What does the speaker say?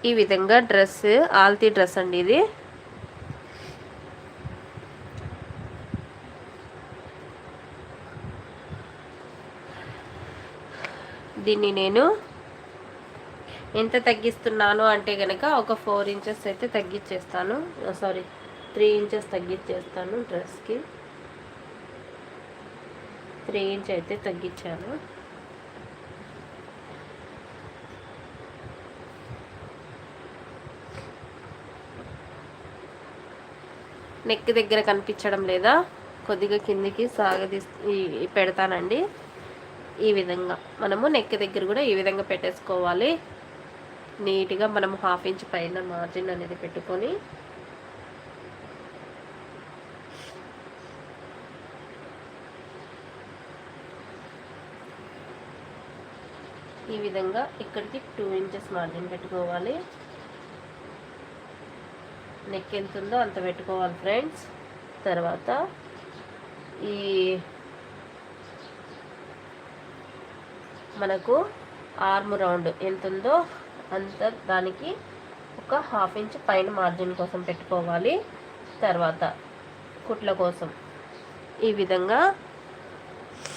ఈ విధంగా dress ఆల్తీ dress అండి ఇది. దీన్ని నేను ఎంత తగ్గిస్తున్నాను అంటే కనుక ఒక 4 ఇంచెస్ అయితే తగ్గించేస్తాను. Sorry 3 inches తగ్గించేస్తాను. డ్రెస్కి 3 ఇంచ్ అయితే తగ్గించాను. నెక్ దగ్గర కనిపించడం లేదా, కొద్దిగా కిందికి పెడతానండి. ఈ విధంగా మనము నెక్ దగ్గర కూడా ఈ విధంగా పెట్టేసుకోవాలి. నీట్గా మనం 1/2 ఇంచ్ పైన మార్జిన్ అనేది పెట్టుకొని ఈ విధంగా ఇక్కడికి 2 ఇంచెస్ మార్జిన్ పెట్టుకోవాలి. నెక్ ఎంత ఉందో అంత పెట్టుకోవాలి ఫ్రెండ్స్. తర్వాత ఈ మనకు ఆర్మ్ రౌండ్ ఎంత ఉందో అంత దానికి ఒక 1/2 ఇంచ్ పైన మార్జిన్ కోసం పెట్టుకోవాలి. తర్వాత కుట్ల కోసం ఈ విధంగా